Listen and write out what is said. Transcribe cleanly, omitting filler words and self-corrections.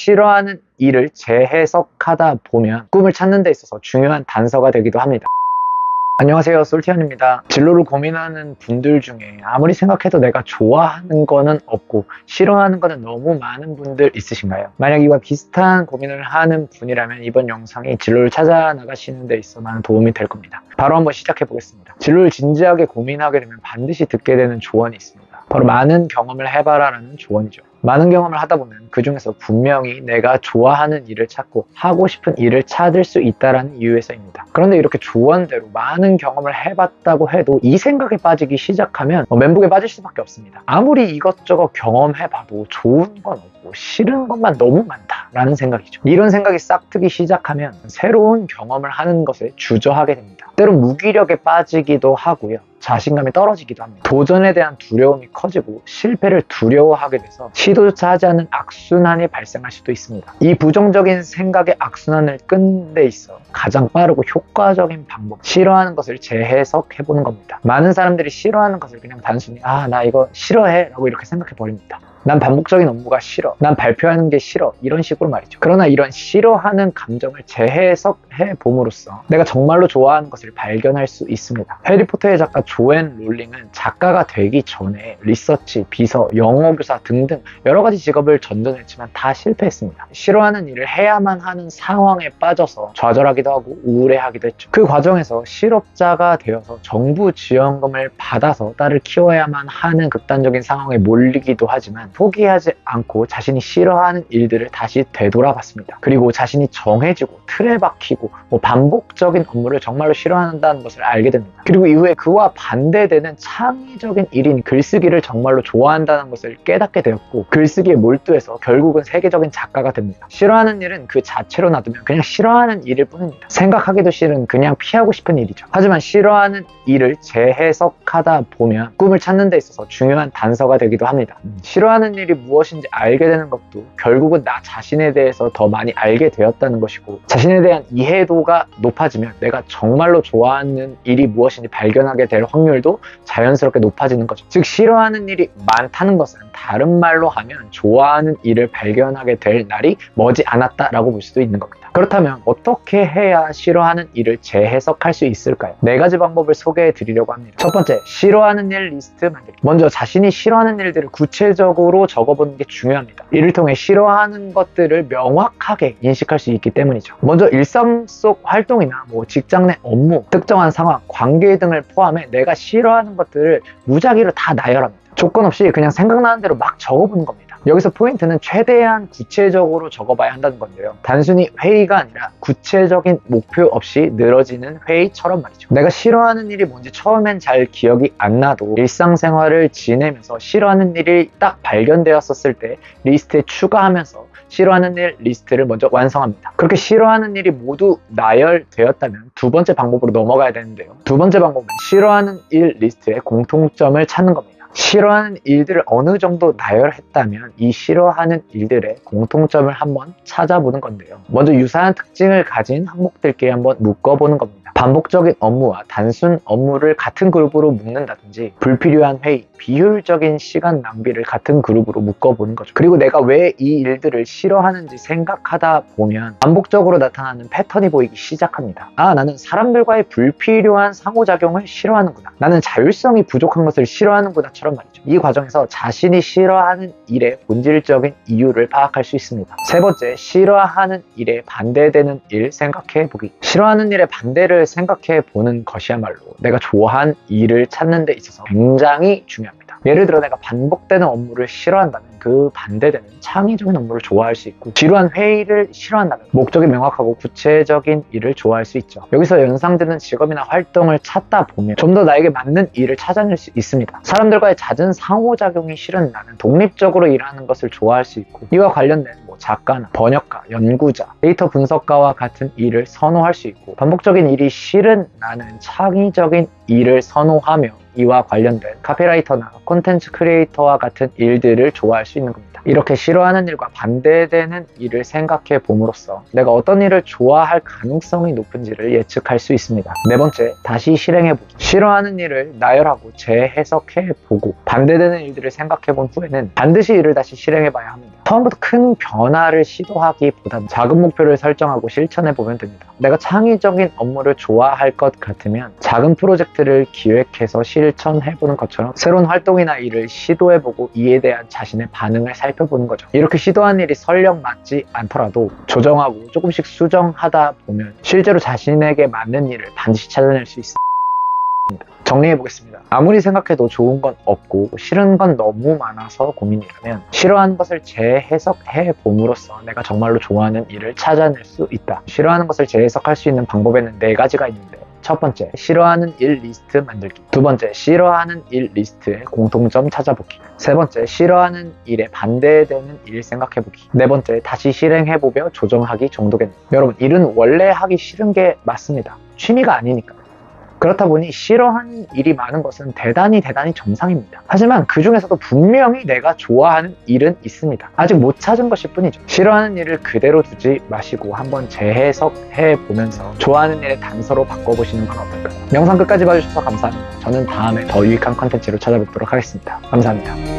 싫어하는 일을 재해석하다 보면 꿈을 찾는 데 있어서 중요한 단서가 되기도 합니다. 안녕하세요, 솔티안입니다. 진로를 고민하는 분들 중에 아무리 생각해도 내가 좋아하는 거는 없고 싫어하는 거는 너무 많은 분들 있으신가요? 만약 이와 비슷한 고민을 하는 분이라면 이번 영상이 진로를 찾아 나가시는 데 있어 많은 도움이 될 겁니다. 바로 한번 시작해 보겠습니다. 진로를 진지하게 고민하게 되면 반드시 듣게 되는 조언이 있습니다. 바로 많은 경험을 해봐라 라는 조언이죠. 많은 경험을 하다 보면 그 중에서 분명히 내가 좋아하는 일을 찾고 하고 싶은 일을 찾을 수 있다는 이유에서입니다. 그런데 이렇게 조언대로 많은 경험을 해봤다고 해도 이 생각에 빠지기 시작하면 멘붕에 빠질 수밖에 없습니다. 아무리 이것저것 경험해봐도 좋은 건 없고 싫은 것만 너무 많다라는 생각이죠. 이런 생각이 싹트기 시작하면 새로운 경험을 하는 것에 주저하게 됩니다. 때론 무기력에 빠지기도 하고요. 자신감이 떨어지기도 합니다. 도전에 대한 두려움이 커지고 실패를 두려워하게 돼서 시도조차 하지 않는 악순환이 발생할 수도 있습니다. 이 부정적인 생각의 악순환을 끊는 데 있어 가장 빠르고 효과적인 방법, 싫어하는 것을 재해석해보는 겁니다. 많은 사람들이 싫어하는 것을 그냥 단순히 나 이거 싫어해 라고 이렇게 생각해버립니다. 난 반복적인 업무가 싫어, 난 발표하는 게 싫어, 이런 식으로 말이죠. 그러나 이런 싫어하는 감정을 재해석해 봄으로써 내가 정말로 좋아하는 것을 발견할 수 있습니다. 해리포터의 작가 조앤 롤링은 작가가 되기 전에 리서치, 비서, 영어교사 등등 여러 가지 직업을 전전했지만 다 실패했습니다. 싫어하는 일을 해야만 하는 상황에 빠져서 좌절하기도 하고 우울해하기도 했죠. 그 과정에서 실업자가 되어서 정부 지원금을 받아서 딸을 키워야만 하는 극단적인 상황에 몰리기도 하지만 포기하지 않고 자신이 싫어하는 일들을 다시 되돌아봤습니다. 그리고 자신이 정해지고 틀에 박히고 반복적인 업무를 정말로 싫어한다는 것을 알게 됩니다. 그리고 이후에 그와 반대되는 창의적인 일인 글쓰기를 정말로 좋아한다는 것을 깨닫게 되었고 글쓰기에 몰두해서 결국은 세계적인 작가가 됩니다. 싫어하는 일은 그 자체로 놔두면 그냥 싫어하는 일일 뿐입니다. 생각하기도 싫은 그냥 피하고 싶은 일이죠. 하지만 싫어하는 일을 재해석하다 보면 꿈을 찾는 데 있어서 중요한 단서가 되기도 합니다. 싫어하는 일이 무엇인지 알게 되는 것도 결국은 나 자신에 대해서 더 많이 알게 되었다는 것이고 자신에 대한 이해도가 높아지면 내가 정말로 좋아하는 일이 무엇인지 발견하게 될 확률도 자연스럽게 높아지는 거죠. 즉 싫어하는 일이 많다는 것은 다른 말로 하면 좋아하는 일을 발견하게 될 날이 머지 않았다라고 볼 수도 있는 겁니다. 그렇다면 어떻게 해야 싫어하는 일을 재해석할 수 있을까요? 4가지 방법을 소개해 드리려고 합니다. 첫 번째, 싫어하는 일 리스트 만들기. 먼저 자신이 싫어하는 일들을 구체적으로 적어보는 게 중요합니다. 이를 통해 싫어하는 것들을 명확하게 인식할 수 있기 때문이죠. 먼저 일상 속 활동이나 직장 내 업무, 특정한 상황, 관계 등을 포함해 내가 싫어하는 것들을 무작위로 다 나열합니다. 조건 없이 그냥 생각나는 대로 막 적어보는 겁니다. 여기서 포인트는 최대한 구체적으로 적어봐야 한다는 건데요. 단순히 회의가 아니라 구체적인 목표 없이 늘어지는 회의처럼 말이죠. 내가 싫어하는 일이 뭔지 처음엔 잘 기억이 안 나도 일상생활을 지내면서 싫어하는 일이 딱 발견되었을 때 리스트에 추가하면서 싫어하는 일 리스트를 먼저 완성합니다. 그렇게 싫어하는 일이 모두 나열되었다면 두 번째 방법으로 넘어가야 되는데요. 두 번째 방법은 싫어하는 일 리스트의 공통점을 찾는 겁니다. 싫어하는 일들을 어느 정도 나열했다면 이 싫어하는 일들의 공통점을 한번 찾아보는 건데요. 먼저 유사한 특징을 가진 항목들끼리 한번 묶어보는 겁니다. 반복적인 업무와 단순 업무를 같은 그룹으로 묶는다든지 불필요한 회의, 비효율적인 시간 낭비를 같은 그룹으로 묶어보는 거죠. 그리고 내가 왜 이 일들을 싫어하는지 생각하다 보면 반복적으로 나타나는 패턴이 보이기 시작합니다. 나는 사람들과의 불필요한 상호작용을 싫어하는구나. 나는 자율성이 부족한 것을 싫어하는구나 처럼 말이죠. 이 과정에서 자신이 싫어하는 일의 본질적인 이유를 파악할 수 있습니다. 세 번째, 싫어하는 일에 반대되는 일 생각해보기. 싫어하는 일의 반대를 생각해보는 것이야말로 내가 좋아하는 일을 찾는 데 있어서 굉장히 중요합니다. 예를 들어 내가 반복되는 업무를 싫어한다면 그 반대되는 창의적인 업무를 좋아할 수 있고 지루한 회의를 싫어한다면 목적이 명확하고 구체적인 일을 좋아할 수 있죠. 여기서 연상되는 직업이나 활동을 찾다 보면 좀 더 나에게 맞는 일을 찾아낼 수 있습니다. 사람들과의 잦은 상호작용이 싫은 나는 독립적으로 일하는 것을 좋아할 수 있고 이와 관련된 작가나 번역가, 연구자, 데이터 분석가와 같은 일을 선호할 수 있고 반복적인 일이 싫은 나는 창의적인 일을 선호하며 이와 관련된 카피라이터나 콘텐츠 크리에이터와 같은 일들을 좋아할 수 있는 겁니다. 이렇게 싫어하는 일과 반대되는 일을 생각해 봄으로써 내가 어떤 일을 좋아할 가능성이 높은지를 예측할 수 있습니다. 네 번째, 다시 실행해보기. 싫어하는 일을 나열하고 재해석해보고 반대되는 일들을 생각해본 후에는 반드시 이를 다시 실행해봐야 합니다. 처음부터 큰 변화를 시도하기보다는 작은 목표를 설정하고 실천해보면 됩니다. 내가 창의적인 업무를 좋아할 것 같으면 작은 프로젝트를 기획해서 실천해보는 것처럼 새로운 활동이나 일을 시도해보고 이에 대한 자신의 반응을 살펴보는 거죠. 이렇게 시도한 일이 설령 맞지 않더라도 조정하고 조금씩 수정하다 보면 실제로 자신에게 맞는 일을 반드시 찾아낼 수 있습니다. 정리해보겠습니다. 아무리 생각해도 좋은 건 없고 싫은 건 너무 많아서 고민이라면 싫어하는 것을 재해석해봄으로써 내가 정말로 좋아하는 일을 찾아낼 수 있다. 싫어하는 것을 재해석할 수 있는 방법에는 4가지가 있는데, 첫 번째, 싫어하는 일 리스트 만들기. 두 번째, 싫어하는 일 리스트의 공통점 찾아보기. 세 번째, 싫어하는 일에 반대되는 일 생각해보기. 네 번째, 다시 실행해보며 조정하기 정도겠네요. 여러분, 일은 원래 하기 싫은 게 맞습니다. 취미가 아니니까. 그렇다 보니 싫어하는 일이 많은 것은 대단히 정상입니다. 하지만 그 중에서도 분명히 내가 좋아하는 일은 있습니다. 아직 못 찾은 것일 뿐이죠. 싫어하는 일을 그대로 두지 마시고 한번 재해석해 보면서 좋아하는 일의 단서로 바꿔보시는 건 어떨까요? 영상 끝까지 봐주셔서 감사합니다. 저는 다음에 더 유익한 컨텐츠로 찾아뵙도록 하겠습니다. 감사합니다.